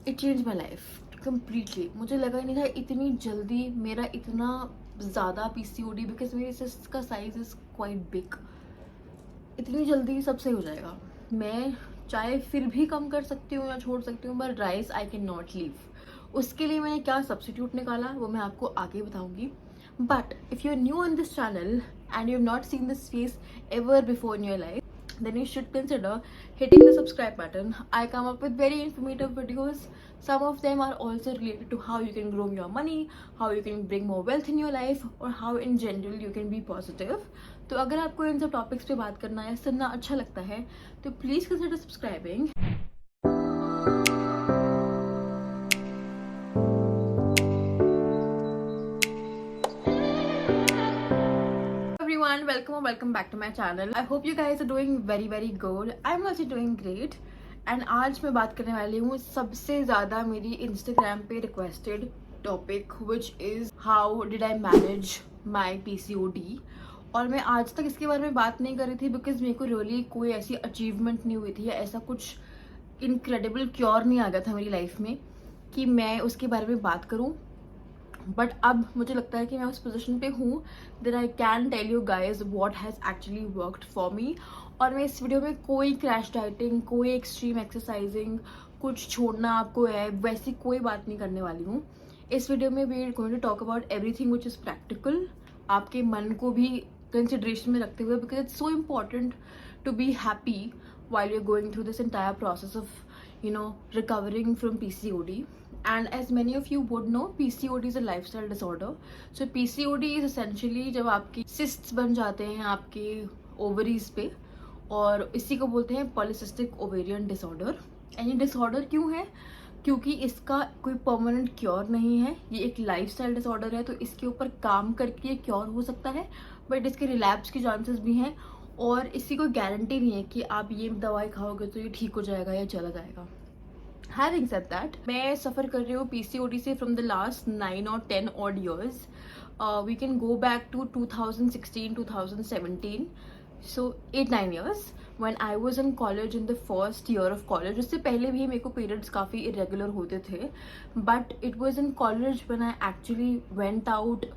It change my life completely. मुझे लगा ही नहीं था इतनी जल्दी मेरा इतना ज़्यादा पीसीओडी, बिकॉज मेरे सिस्ट का साइज इज़ क्वाइट बिग, इतनी जल्दी सब सही हो जाएगा। मैं चाहे फिर भी कम कर सकती हूँ या छोड़ सकती हूँ, but rice I can not leave. उसके लिए मैंने क्या सब्सिट्यूट निकाला वो मैं आपको आगे बताऊंगी। But if you are new on this channel and you've not seen this face ever before in your life, then you should consider hitting the subscribe button. I come up with very informative videos. Some of them are also related to how you can grow your money, how you can bring more wealth in your life, or how in general you can be positive. तो अगर आपको इन सब topics पे बात करना या सुनना अच्छा लगता है तो please consider subscribing. Everyone, welcome or welcome back to my channel. I hope you guys are doing very good. I'm also doing great. And आज मैं बात करने वाली हूँ सबसे ज़्यादा मेरी Instagram पे requested topic, which is how did I manage my PCOD. और मैं आज तक इसके बारे में बात नहीं कर रही थी बिकॉज मेरे को रियली कोई ऐसी अचीवमेंट नहीं हुई थी या ऐसा कुछ इनक्रेडिबल क्योर नहीं आ गया था मेरी लाइफ में कि मैं उसके बारे में बात करूँ। बट अब मुझे लगता है कि मैं उस पोजीशन पे हूँ that I can tell you guys what has actually worked for me. और मैं इस वीडियो में कोई क्रैश डाइटिंग, कोई एक्सट्रीम एक्सरसाइजिंग, कुछ छोड़ना आपको है, वैसी कोई बात नहीं करने वाली हूँ। इस वीडियो में we are going to talk about everything which is practical, आपके मन को भी कंसिडरेशन में रखते हुए, because it's so important to be happy while you're going through this entire process of recovering from PCOD. And as many of you would know, PCOD is a lifestyle disorder. So PCOD is essentially जब आपकी cysts बन जाते हैं आपके ovaries पे, और इसी को बोलते हैं polycystic ovarian disorder. And ये disorder क्यों है? क्योंकि इसका कोई परमानेंट क्योर नहीं है, ये एक लाइफस्टाइल डिसऑर्डर है। तो इसके ऊपर काम करके ये क्योर हो सकता है, बट इसके रिलैप्स के चांसेस भी हैं, और इसकी कोई गारंटी नहीं है कि आप ये दवाई खाओगे तो ये ठीक हो जाएगा या चला जाएगा। Having said that, मैं सफ़र कर रही हूँ PCOD से from the last 9 or 10 odd years. We can go back to 2016, 2017. So 8-9 years when I was in college, in the first year of college. उससे पहले भी मेरे को periods काफ़ी irregular होते थे, but it was in college when I actually went out,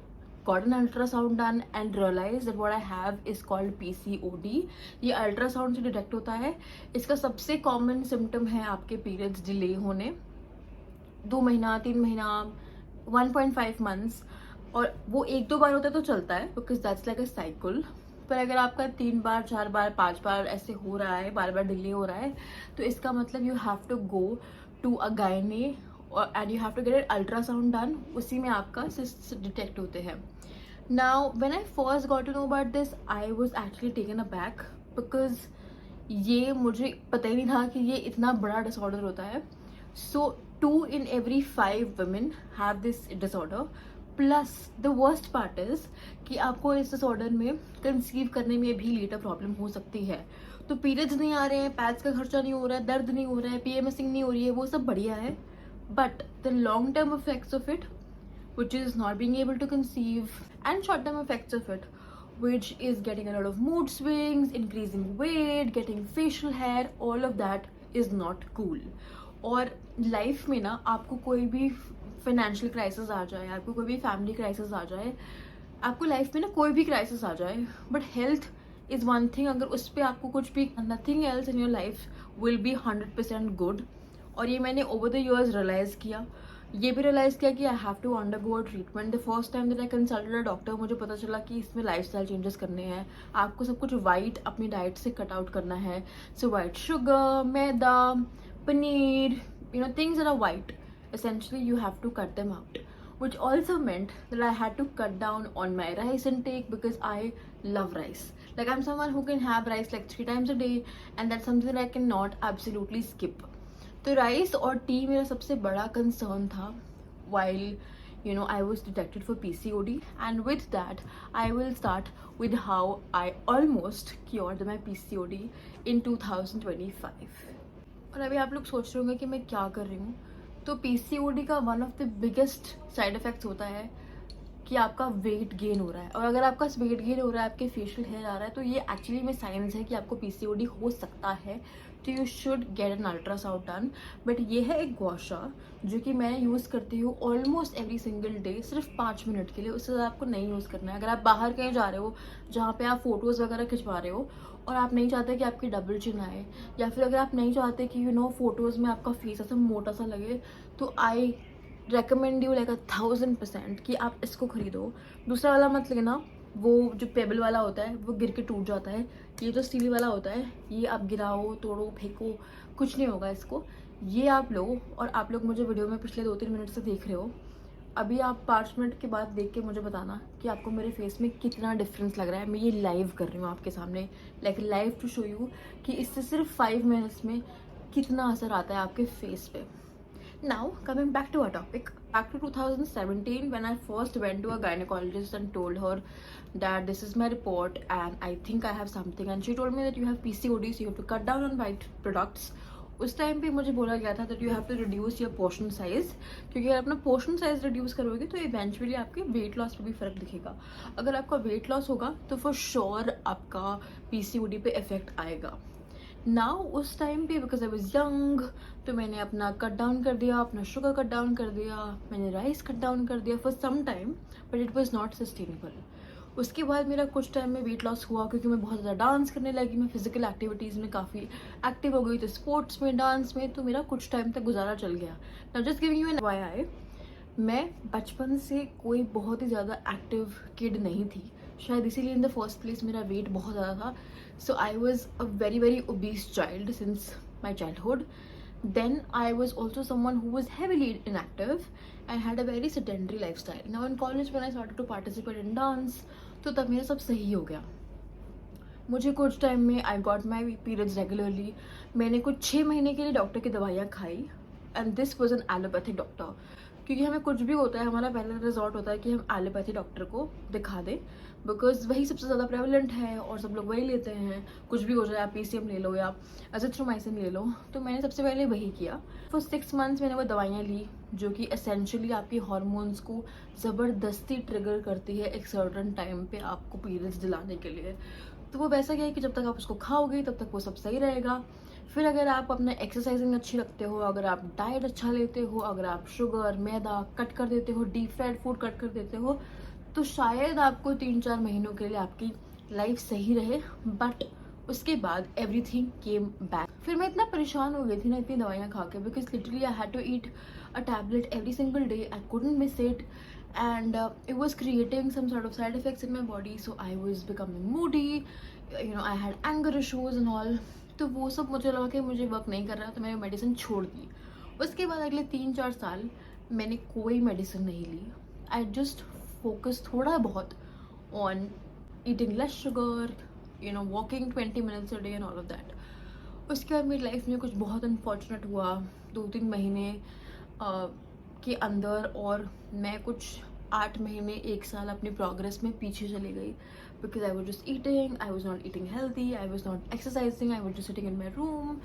got an ultrasound done and realized that what I have is called PCOD. ये ultrasound से डिटेक्ट होता है। इसका सबसे कॉमन सिम्टम है आपके पीरियड्स डिले होने, 2 महीना 3 महीना 1.5 मंथ्स, और वो 1-2 बार होता है तो चलता है because that's like a cycle. पर अगर आपका 3 बार 4 बार 5 बार ऐसे हो रहा है, बार बार डिले हो रहा है, तो इसका मतलब you have to go to a gynae and you have to get an ultrasound done. उसी में आपका cysts डिटेक्ट होते हैं। Now when I first got to know about this, I was actually taken aback because ये मुझे पता ही नहीं था कि ये इतना बड़ा डिसऑर्डर होता है। So 2 in every 5 women have this disorder. Plus the worst part is कि आपको इस डिसऑर्डर में कंसीव करने में भी लेटर प्रॉब्लम हो सकती है। तो पीरियड्स नहीं आ रहे हैं, पैड्स का खर्चा नहीं हो रहा है, दर्द नहीं हो रहा है, PMSing नहीं हो रही है, वो सब बढ़िया है, but the long term effects of it, which is not being able to conceive, and short term effects of it, which is getting a lot of mood swings, increasing weight, getting facial hair, all of that is not cool. और life में ना आपको कोई भी financial crisis आ जाए, आपको कोई भी फैमिली क्राइसिस आ जाए, आपको लाइफ में ना कोई भी क्राइसिस आ जाए, but health is one thing. अगर उस पर आपको कुछ भी, nothing else in your life will be 100% good. और ये मैंने ओवर द ईयर्स रियलाइज़ किया, ये भी रियलाइज़ किया कि I have to undergo treatment. The first time that I consulted a doctor, मुझे पता चला कि इसमें लाइफस्टाइल चेंजेस करने हैं, आपको सब कुछ वाइट अपनी डाइट से कट आउट करना है। So white sugar, maida, paneer, things that are white, essentially you have to cut them out, which also meant that I had to cut down on my rice intake because I love rice. Like, I'm someone who can have rice like 3 times a day, and that's something that I cannot absolutely skip. तो rice और T मेरा सबसे बड़ा concern था while I was detected for PCOD, and with that I will start with how I almost cured my PCOD in 2025. और अभी आप लोग सोच रहे होंगे कि मैं क्या कर रही हूँ। तो PCOD का one of the biggest side effects होता है कि आपका वेट गेन हो रहा है, और अगर आपका वेट गेन हो रहा है, आपके फेशियल हेयर आ रहा है, तो ये एक्चुअली में साइंस है कि आपको पीसीओडी हो सकता है। तो you should get an ultrasound done. But ये है एक गौशा जो कि मैं यूज़ करती हूँ ऑलमोस्ट एवरी सिंगल डे, सिर्फ 5 मिनट के लिए, उससे ज़्यादा आपको नहीं यूज़ करना है। अगर आप बाहर कहीं जा रहे हो जहाँ पे आप फोटोज़ वगैरह खिंचवा रहे हो और आप नहीं चाहते कि आपकी डबल चिन आए, या फिर अगर आप नहीं चाहते कि फोटोज़ में आपका फेस ऐसा मोटा सा लगे, तो आई रेकमेंड यू लाइक 1000% कि आप इसको खरीदो। दूसरा वाला मत लेना, वो जो पेबल वाला होता है वो गिर के टूट जाता है। ये जो स्टील वाला होता है, ये आप गिराओ, तोड़ो, फेंको, कुछ नहीं होगा इसको। ये आप लो, और आप लोग मुझे वीडियो में पिछले 2-3 मिनट से देख रहे हो, अभी आप 5 मिनट के बाद देख के मुझे बताना कि आपको मेरे फेस में कितना डिफरेंस लग रहा है। मैं ये लाइव कर रही हूँ आपके सामने, like live to show you कि इससे सिर्फ 5 मिनट्स में कितना असर आता है आपके फेस पे। Now, coming back to our topic, back to 2017 when I first went to a gynecologist and told her that this is my report and I think I have something, and she told me that you have PCOD, so you have to cut down on white products. उस time पे मुझे बोला गया था that you have to reduce your portion size, क्योंकि अगर अपना portion size reduce करोगे तो eventually आपके weight loss पे भी फर्क दिखेगा। अगर आपका weight loss होगा तो for sure आपका PCOD पे effect आएगा। नाउ उस टाइम पे बिकॉज आई वॉज यंग, तो मैंने अपना कट डाउन कर दिया, अपना शुगर कट डाउन कर दिया, मैंने राइस कट डाउन कर दिया for some time, but it was not sustainable. उसके बाद मेरा कुछ टाइम में वेट लॉस हुआ क्योंकि मैं बहुत ज़्यादा डांस करने लगी, मैं फिजिकल एक्टिविटीज़ में काफ़ी एक्टिव हो गई, तो स्पोर्ट्स में, डांस में, तो मेरा कुछ टाइम तक गुजारा चल गया। Now just giving you an FYI, मैं बचपन से कोई बहुत ही ज़्यादा एक्टिव किड नहीं थी, शायद इसीलिए इन द फर्स्ट प्लेस मेरा वेट बहुत ज़्यादा था। So I was a very very obese child since my childhood. Then I was also someone who was heavily inactive and had a very sedentary lifestyle. Now in college when I started to participate in dance, तो तब मेरा सब सही हो गया। मुझे कुछ time में I got my periods regularly. मैंने कुछ 6 महीने के लिए डॉक्टर की दवाइयाँ खाई, and this was an allopathic doctor, क्योंकि हमें कुछ भी होता है हमारा पहला रिजॉर्ट होता है कि हम एलोपैथी डॉक्टर को दिखा दें, बिकॉज वही सबसे ज़्यादा प्रेवलेंट है और सब लोग वही लेते हैं। कुछ भी हो जाए, आप PCM ले लो या एजिथ्रोमाइसिन ले लो, तो मैंने सबसे पहले वही किया। फॉर 6 मंथ्स मैंने वो दवाइयाँ ली जो कि एसेंशियली आपके हॉर्मोन्स को ज़बरदस्ती ट्रिगर करती है एक सर्टन टाइम पे आपको पीरियड्स दिलाने के लिए। तो वो वैसा क्या है कि जब तक आप उसको खाओगे तब तक वो सब सही रहेगा। फिर अगर आप अपना एक्सरसाइजिंग अच्छी रखते हो, अगर आप डाइट अच्छा लेते हो, अगर आप शुगर, मैदा कट कर देते हो, डीप फ्राइड फूड कट कर देते हो, तो शायद आपको 3-4 महीनों के लिए आपकी लाइफ सही रहे। बट उसके बाद एवरीथिंग केम बैक। फिर मैं इतना परेशान हो गई थी ना इतनी दवाइयाँ खा के, because literally I had to eat a tablet every single day, I couldn't miss it, and it was creating some sort of side effects in my body, so I was becoming moody, I had anger issues and all. तो वो सब मुझे लगा कि मुझे work नहीं कर रहा, तो मैंने मेडिसिन छोड़ दी। उसके बाद अगले 3-4 साल मैंने कोई मेडिसिन नहीं ली। आई जस्ट फोकस थोड़ा बहुत on eating less sugar, walking 20 minutes a day and all of that. उसके बाद मेरी लाइफ में कुछ बहुत अनफॉर्चुनेट हुआ 2-3 महीने के अंदर, और मैं कुछ 8 महीने 1 साल अपनी प्रोग्रेस में पीछे चली गई, because I was just eating, I was not eating healthy, I was not exercising, I was just sitting in my room.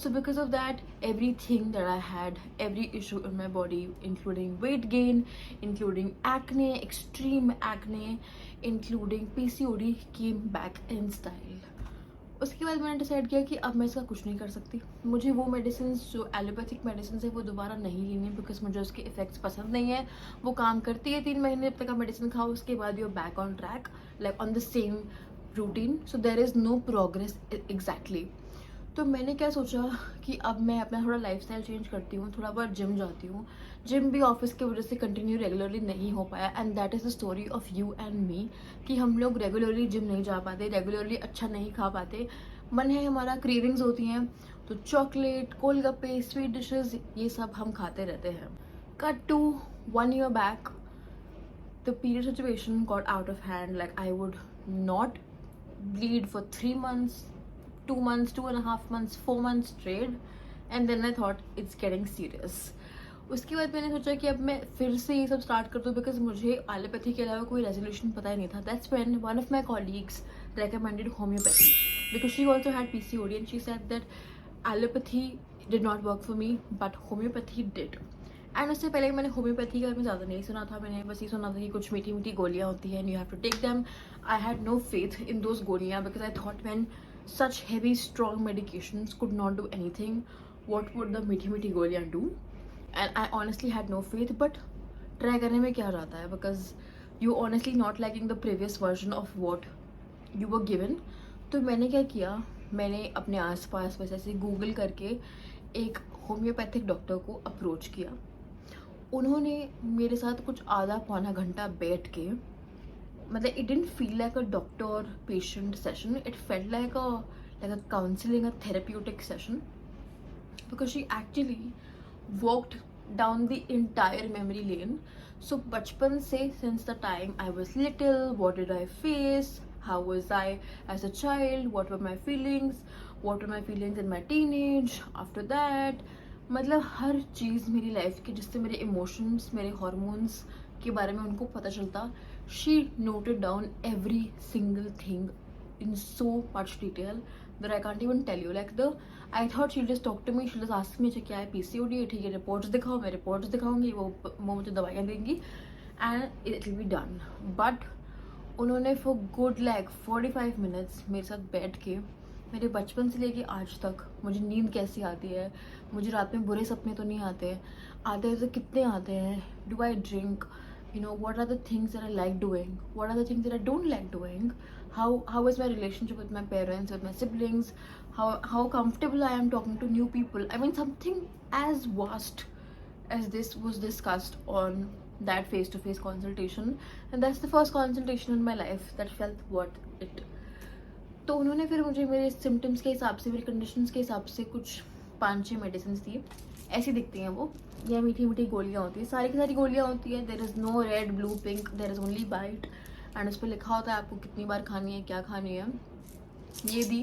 So because of that, everything that I had, every issue in my body, including weight gain, including acne, extreme acne, including PCOD, came back in style. उसके बाद मैंने decide किया कि अब मैं इसका कुछ नहीं कर सकती. मुझे वो मेडिसिन जो एलोपैथिक मेडिसिन है वो दोबारा नहीं लेनी, बिकॉज मुझे उसके इफेक्ट्स पसंद नहीं है. वो काम करती है 3 महीने जब तक आप मेडिसिन खाओ, उसके बाद you are back on track, like on the same routine. So there is no progress exactly. तो मैंने क्या सोचा कि अब मैं अपना थोड़ा लाइफस्टाइल चेंज करती हूँ, थोड़ा बहुत जिम जाती हूँ. जिम भी ऑफिस की वजह से कंटिन्यू रेगुलरली नहीं हो पाया, and that is the story of you and me, कि हम लोग रेगुलरली जिम नहीं जा पाते, रेगुलरली अच्छा नहीं खा पाते. मन है हमारा, क्रेविंग्स होती हैं, तो चॉकलेट, गोलगप्पे, स्वीट डिशेज, ये सब हम खाते रहते हैं. Cut to 1 year back, the period situation got out of hand. Like I would not bleed for 3 months, 2 months, 2.5 months, 4 months straight, and then I thought it's getting serious. उसके बाद मैंने सोचा कि अब मैं फिर से ये सब स्टार्ट कर दूँ, बिकॉज मुझे एलोपैथी के अलावा कोई रेजोल्यूशन पता ही नहीं था. That's when one of my colleagues recommended homeopathy, because she also had PCOD, and she said that allopathy did not work for me but homeopathy did. And उससे पहले मैंने होम्योपैथी का में ज़्यादा नहीं सुना था, मैंने बस ये सुना था कि कुछ मीठी मीठी गोलियाँ होती हैं and you have to take them. I had no faith in those गोलियाँ because I thought man such heavy strong medications could not do anything, what would the मीठी मीठी गोलियाँ do? And I honestly had no faith, but try करने में क्या जाता है, because you honestly not liking the previous version of what you were given. तो मैंने क्या किया, मैंने अपने आसपास वैसे ऐसे गूगल करके एक होम्योपैथिक डॉक्टर को अप्रोच किया. उन्होंने मेरे साथ कुछ आधा पौना घंटा बैठ के, मतलब it didn't feel like a doctor patient session, it felt like a counseling, a therapeutic session, because she actually walked down the entire memory lane. So बचपन से, since the time I was little, what did I face, how was I as a child, what were my feelings, what were my feelings in my teenage, after that, मतलब हर चीज़ मेरी life की जिससे मेरे emotions, मेरे hormones के बारे में उनको पता चलता. She noted down every single thing in so much detail that I can't even tell you. Like I thought she'll just talk to me, she'll just ask me अच्छा क्या है, PCOD है, ठीक है, रिपोर्ट्स दिखाओ, मैं रिपोर्ट्स दिखाऊंगी, वो मुझे दवाइयाँ देंगी and it will be done. But उन्होंने for good like 45 minutes मेरे साथ बैठ के मेरे बचपन से लेके आज तक मुझे नींद कैसी आती है, मुझे रात में बुरे सपने तो नहीं आते, आते हैं तो कितने आते हैं, do I drink, you know, what are the things that I like doing, what are the things that I don't like doing, how is my relationship with my parents, with my siblings, how comfortable I am talking to new people. I mean, something as vast as this was discussed on that face-to-face consultation, and that's the first consultation in my life that felt worth it. तो उन्होंने फिर मुझे मेरे symptoms के हिसाब से, मेरे conditions के हिसाब से कुछ 5-6 मेडिसिन दी. ऐसी दिखती हैं वो, यह मीठी मीठी गोलियाँ होती हैं, सारी की सारी गोलियाँ होती है. There is no red blue pink, there is only white, and उस पर लिखा होता है आपको कितनी बार खानी है, क्या खानी है. ये दी,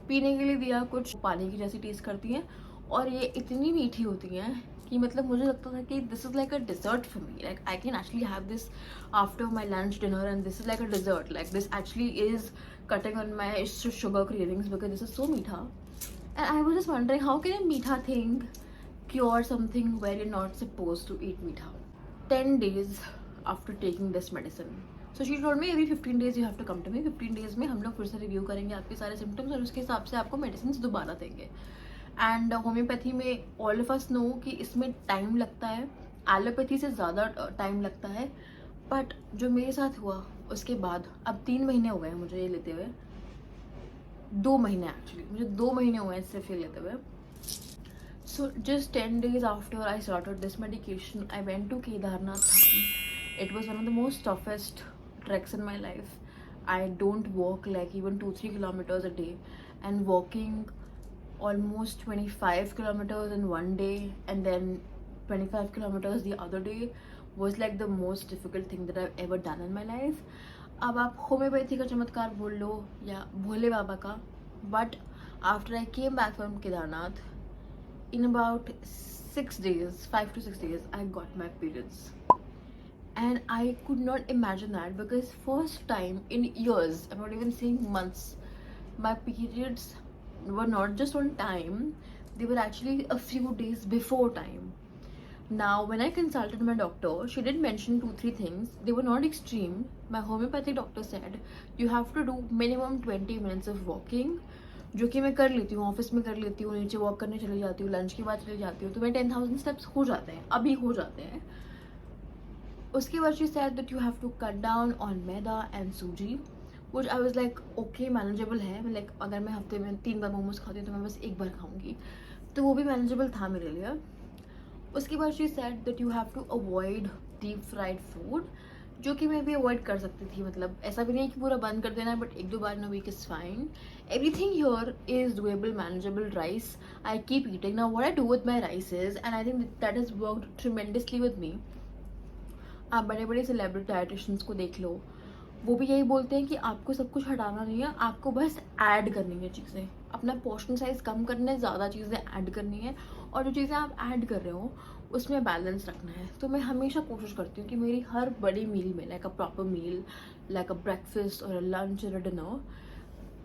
पीने के लिए दिया, कुछ पानी की जैसी टेस्ट करती हैं, और ये इतनी मीठी होती हैं कि मतलब मुझे लगता था कि this is like a dessert for me, like I can actually have this after my lunch dinner and this is like a dessert, like this actually is cutting on my sugar cravings because this is so meetha. And I was just wondering, how can a meetha thing cure something where you're not supposed to eat meetha? 10 days after taking this medicine, so she told me every 15 days you have to come to me. 15 days में हम लोग फिर से review करेंगे आपके सारे symptoms और उसके हिसाब से आपको मेडिसिन दोबारा देंगे. एंड होम्योपैथी में ऑल ऑफ अस नो कि इसमें टाइम लगता है, एलोपैथी से ज़्यादा टाइम लगता है. बट जो मेरे साथ हुआ उसके बाद, अब 3 महीने हो गए हैं मुझे ये लेते हुए, 2 महीने एक्चुअली, मुझे 2 महीने हुए हैं सिर्फ ये लेते हुए. So just 10 days after I started this medication, I went to Kedarnath Dham. It was one of the most toughest tracks in my life. I don't walk like even 2-3 kilometers a day, and walking almost 25 kilometers in one day and then 25 kilometers the other day was like the most difficult thing that I've ever done in my life. अब आप homeopathy का चमत्कार बोल लो या भोले बाबा का, but after I came back from Kedarnath, in about 6 days, 5 to 6 days, I got my periods. And I could not imagine that, because first time in years, I'm not even saying months, my periods were not just on time, they were actually a few days before time. Now when I consulted my doctor, she did mention 2-3 things. They were not extreme. My homeopathic doctor said you have to do minimum 20 minutes of walking, जो कि मैं कर लेती हूँ, office में कर लेती हूँ, नीचे वॉक करने चली जाती हूँ, लंच के बाद चली जाती हूँ, तो मैं 10,000 स्टेप्स हो जाते हैं, अभी हो जाते हैं. उसके बाद she said that you have to cut down on maida and सूजी, which I was like okay, manageable है. लाइक अगर मैं हफ्ते में 3 बार मोमोज खाती हूँ तो मैं बस 1 बार खाऊंगी, तो वो भी मैनेजेबल था मेरे लिए. उसके बाद she said that you have to avoid deep fried food, जो कि मैं भी अवॉइड कर सकती थी. मतलब ऐसा भी नहीं कि पूरा बंद कर देना है, बट 1-2 बार in a week is fine. Everything here is doable, manageable. Rice I keep eating. Now what I do with my rice is, and I think that has worked tremendously with me. आप बड़े बड़े celebrity dietitians को देख लो, वो भी यही बोलते हैं कि आपको सब कुछ हटाना नहीं है, आपको बस ऐड करनी है चीज़ें, अपना पोर्शन साइज कम करना है, ज़्यादा चीज़ें ऐड करनी है, और जो चीज़ें आप ऐड कर रहे हो उसमें बैलेंस रखना है. तो मैं हमेशा कोशिश करती हूँ कि मेरी हर बड़ी मील में, like a proper meal, like a breakfast और अ लंच और अ डिनर,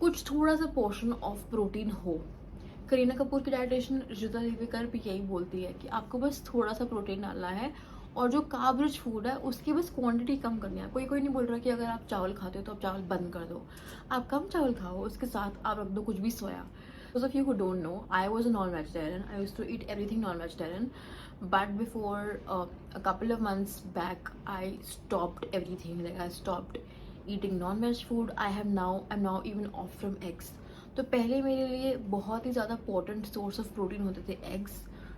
कुछ थोड़ा सा पोर्शन ऑफ प्रोटीन हो, करीना कपूर की डाइटिशियन रिजुता दिवेकर भी यही बोलती है कि आपको बस थोड़ा सा प्रोटीन डालना है और जो कार्ब रिच फूड है उसकी बस क्वांटिटी कम करनी है। कोई नहीं बोल रहा कि अगर आप चावल खाते हो तो आप चावल बंद कर दो, आप कम चावल खाओ, उसके साथ आप रख दो कुछ भी सोया। Those of you who don't know, I was a non-vegetarian. I used to eat everything non-vegetarian, but before a couple of months back, I stopped everything. Like I stopped eating non-veg food. I'm now even off from eggs. तो पहले मेरे लिए बहुत ही ज़्यादा important source of protein होते थे eggs,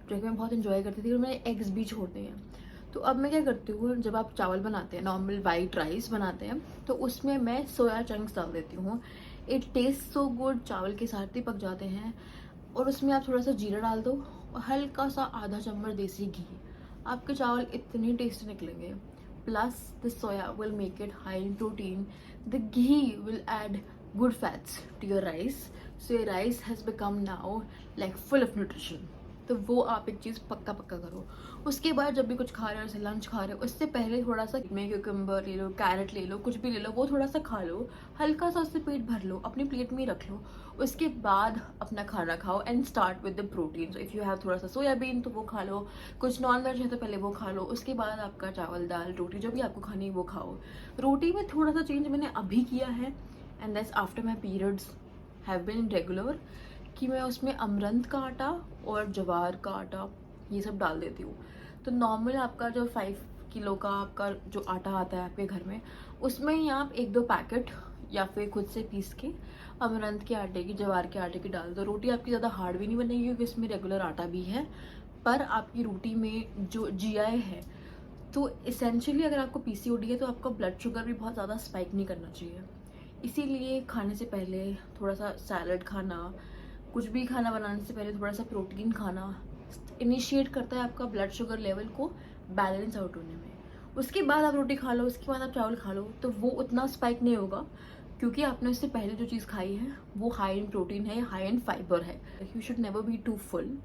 जो कि मैं बहुत इंजॉय करती थी, और मैंने एग्स भी छोड़ दिए हैं। तो अब मैं क्या करती हूँ, जब आप चावल बनाते हैं, नॉर्मल वाइट राइस बनाते हैं, तो उसमें मैं सोया चंक्स डाल देती हूँ। इट टेस्ट सो गुड, चावल के साथ ही पक जाते हैं। और उसमें आप थोड़ा सा जीरा डाल दो और हल्का सा आधा चम्मच देसी घी, आपके चावल इतने टेस्टी निकलेंगे। Plus the soya will make it high in protein, the ghee will add good fats to your rice, so your rice has become now like full of nutrition. तो वो आप एक चीज़ पक्का करो। उसके बाद जब भी कुछ खा रहे हो, जैसे लंच खा रहे हो, उससे पहले थोड़ा सा में क्यूकम्बर ले लो, कैरेट ले लो, कुछ भी ले लो, वो थोड़ा सा खा लो, हल्का सा उससे पेट भर लो, अपनी प्लेट में ही रख लो। उसके बाद अपना खाना खाओ and start with the protein. If you have थोड़ा सा सोयाबीन तो वो खा लो, कुछ नॉन वेज है तो पहले वो खा लो, उसके बाद आपका चावल दाल रोटी जो भी आपको खानी है वो खाओ। रोटी में थोड़ा सा चेंज मैंने अभी किया है, and that's after my periods have been regular, कि मैं उसमें अमरंथ का आटा और जवार का आटा ये सब डाल देती हूँ। तो नॉर्मल आपका जो 5 किलो का आपका जो आटा आता है आपके घर में, उसमें ही आप 1-2 पैकेट या फिर खुद से पीस के अमरंथ के आटे की, जवार के आटे की डाल दो। रोटी आपकी ज़्यादा हार्ड भी नहीं बनेगी क्योंकि इसमें रेगुलर आटा भी है, पर आपकी रोटी में जो GI है, तो इसेंशियली अगर आपको PCOD है तो आपका ब्लड शुगर भी बहुत ज़्यादा स्पाइक नहीं करना चाहिए। इसीलिए खाने से पहले थोड़ा सा सैलड खाना, कुछ भी खाना बनाने से पहले थोड़ा सा प्रोटीन खाना इनिशिएट करता है आपका ब्लड शुगर लेवल को बैलेंस आउट होने में। उसके बाद आप रोटी खा लो, उसके बाद आप चावल खा लो, तो वो उतना स्पाइक नहीं होगा क्योंकि आपने उससे पहले जो चीज़ खाई है वो हाई इन प्रोटीन है, हाई इन फाइबर है। You should never be too full,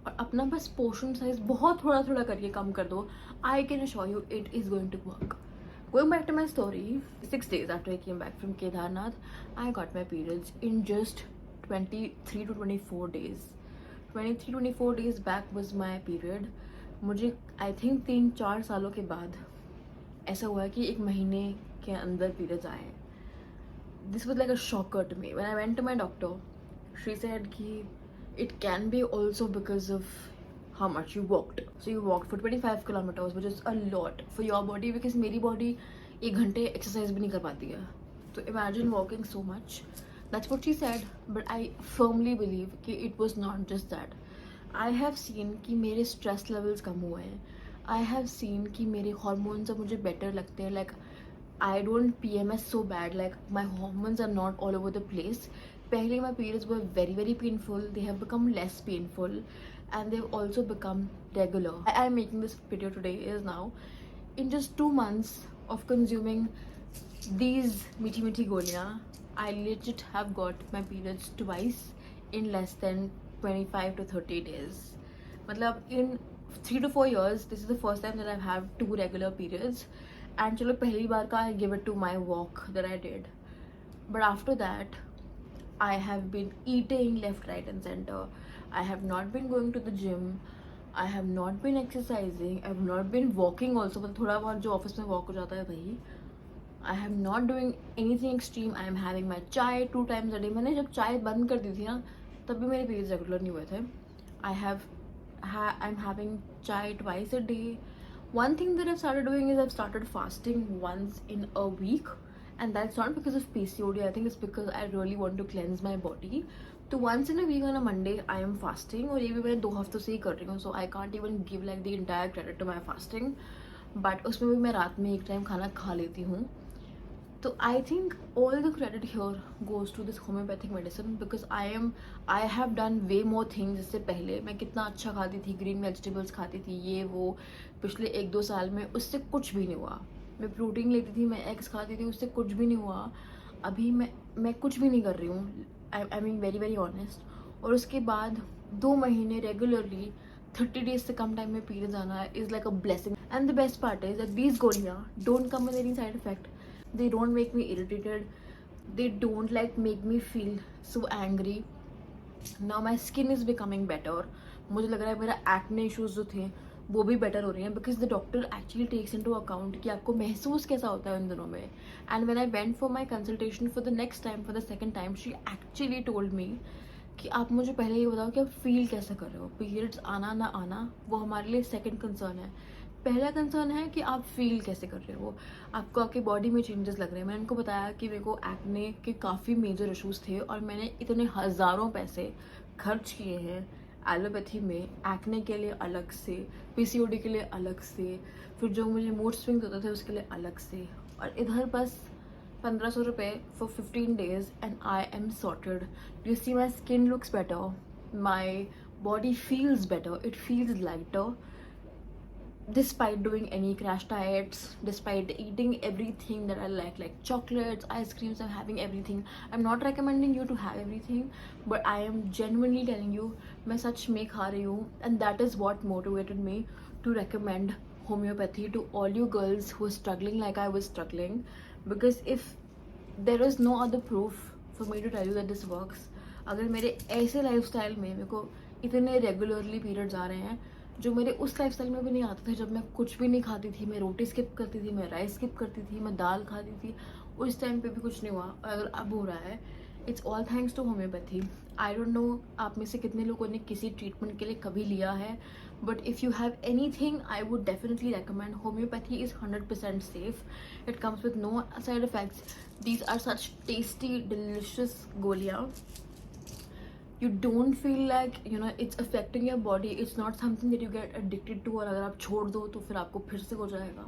और अपना बस पोर्शन साइज बहुत थोड़ा थोड़ा करके कम कर दो। I can assure you it is going to work. Going back to my story, 6 days after I came back from Kedarnath, I got my periods in just 23 to 24 days. 23-24 days back was my period. मुझे I think 3-4 सालों के बाद ऐसा हुआ कि 1 महीने के अंदर periods आए। This was like a shocker to me. When I went to my doctor, she said कि it can be also because of how much you walked. So you walked for 25 kilometers, which is a lot for your body, because मेरी body 1 घंटे exercise भी नहीं कर पाती है। तो imagine walking so much. That's what she said, but I firmly believe कि it was not just that. I have seen कि मेरे stress levels कम हुए हैं। I have seen कि मेरे hormones अब मुझे better लगते हैं। Like I don't PMS so bad. Like my hormones are not all over the place. पहले my periods were very painful. They have become less painful, and they've also become regular. I am making this video today is now in just 2 months of consuming these meaty goliyan, I legit have got my periods twice in less than 25 to 30 days. मतलब in 3 to 4 years, this is the first time that I've had 2 regular periods. And चलो पहली बार का I give it to my walk that I did. But after that, I have been eating left, right and center. I have not been going to the gym. I have not been exercising. I have not been walking also. मतलब थोड़ा बहुत जो office में walk हो जाता है वही। I am not doing anything extreme. I am having my chai 2 times a day. मैंने जब चाय बंद कर दी थी ना, तब भी मेरे periods रेगुलर नहीं हुए थे। I'm having chai twice a day. One thing that I've started doing is I've started fasting once in a week, and that's not because of PCOD. I think it's because I really want to cleanse my body. So once in a week on a Monday I am fasting, और ये भी मैं 2 हफ्तों से ही कर रही हूँ, so I can't even give like the entire credit to my fasting. But उसमें भी मैं रात में एक टाइम खाना खा लेती हूँ। तो I think all the credit here goes to this homeopathic medicine, because I have done way more things. इससे पहले मैं कितना अच्छा खाती थी, ग्रीन वेजिटेबल्स खाती थी, ये वो, पिछले 1-2 साल में उससे कुछ भी नहीं हुआ। मैं प्रोटीन लेती थी, मैं एग्स खाती थी, उससे कुछ भी नहीं हुआ। अभी मैं कुछ भी नहीं कर रही हूँ, आई मीन वेरी ऑनेस्ट। और उसके बाद 2 महीने रेगुलरली 30 डेज से कम टाइम में पीरियड्स आना is like a blessing. And the best part is that these गोलियाँ don't come with any side effect. They don't make me irritated. They don't like make me feel so angry. Now my skin is becoming better. मुझे लग रहा है मेरा acne issues जो थे वो भी बेटर हो रही हैं, because the doctor actually takes into account कि आपको महसूस कैसा होता है उन दिनों में. And when I went for my consultation for the next time, for the second time, she actually told me कि आप मुझे पहले ये बताओ कि आप फील कैसे कर रहे हो. पीरियड्स आना ना आना वो हमारे लिए सेकंड कंसर्न है. पहला कंसर्न है कि आप फील कैसे कर रहे हो, आपको आपकी बॉडी में चेंजेस लग रहे हैं. मैंने उनको बताया कि मेरे को एक्ने के काफ़ी मेजर इश्यूज़ थे और मैंने इतने हज़ारों पैसे खर्च किए हैं एलोपैथी में, एक्ने के लिए अलग से, पीसीओडी के लिए अलग से, फिर जो मुझे मूड स्विंग्स होते थे उसके लिए अलग से, और इधर बस 1500 रुपये for 15 days and I am sorted. You see my skin looks better, my body feels better, it feels lighter despite doing any crash diets, despite eating everything that I like chocolates, ice creams, I'm having everything. I'm not recommending you to have everything, but I am genuinely telling you मैं सच में खा रही हूँ. And that is what motivated me to recommend homeopathy to all you girls who are struggling like I was struggling. Because if there is no other proof for me to tell you that this works, अगर मेरे ऐसे lifestyle में मेरे को इतने regularly periods आ रहे हैं जो मेरे उस लाइफस्टाइल में भी नहीं आते थे, जब मैं कुछ भी नहीं खाती थी, मैं रोटी स्किप करती थी, मैं राइस स्किप करती थी, मैं दाल खाती थी, उस टाइम पे भी कुछ नहीं हुआ. अगर अब हो रहा है, it's all thanks to homeopathy. I don't know आप में से कितने लोगों ने किसी ट्रीटमेंट के लिए कभी लिया है, but if you have anything I would definitely recommend. Homeopathy is 100% safe. It comes with no side effects. These are such tasty delicious गोलियाँ. You don't feel like it's affecting your body. It's not something that you get addicted to, और अगर आप छोड़ दो तो फिर आपको फिर से हो जाएगा.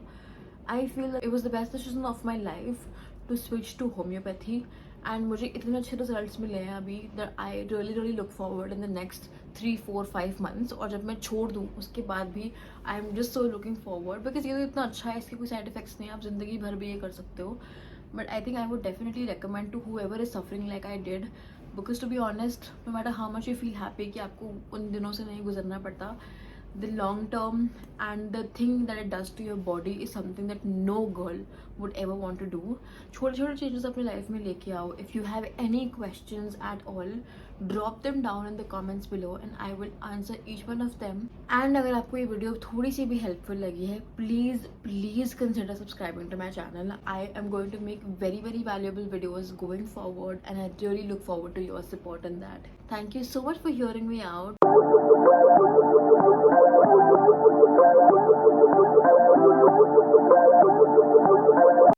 I feel that it was the best decision of my life to switch to homeopathy, and मुझे इतने अच्छे रिजल्ट्स मिले हैं अभी that I really look forward in the next 3, 4, 5 months. और जब मैं छोड़ दूँ उसके बाद भी I am just so looking forward, because ये तो इतना अच्छा है, इसके कोई साइड इफेक्ट्स नहीं है, आप ज़िंदगी भर भी ये कर सकते हो. But I think I would definitely recommend to whoever is suffering like I did, because to be honest, no matter how much you feel happy कि आपको उन दिनों से नहीं गुजरना पड़ता, the long term and the thing that it does to your body is something that no girl would ever want to do. छोटे छोटे changes अपनी life में लेके आओ. If you have any questions at all, drop them down in the comments below and I will answer each one of them. And अगर आपको ये video थोड़ी सी भी helpful लगी है, please consider subscribing to my channel. I am going to make very valuable videos going forward, and I really look forward to your support in that. Thank you so much for hearing me out.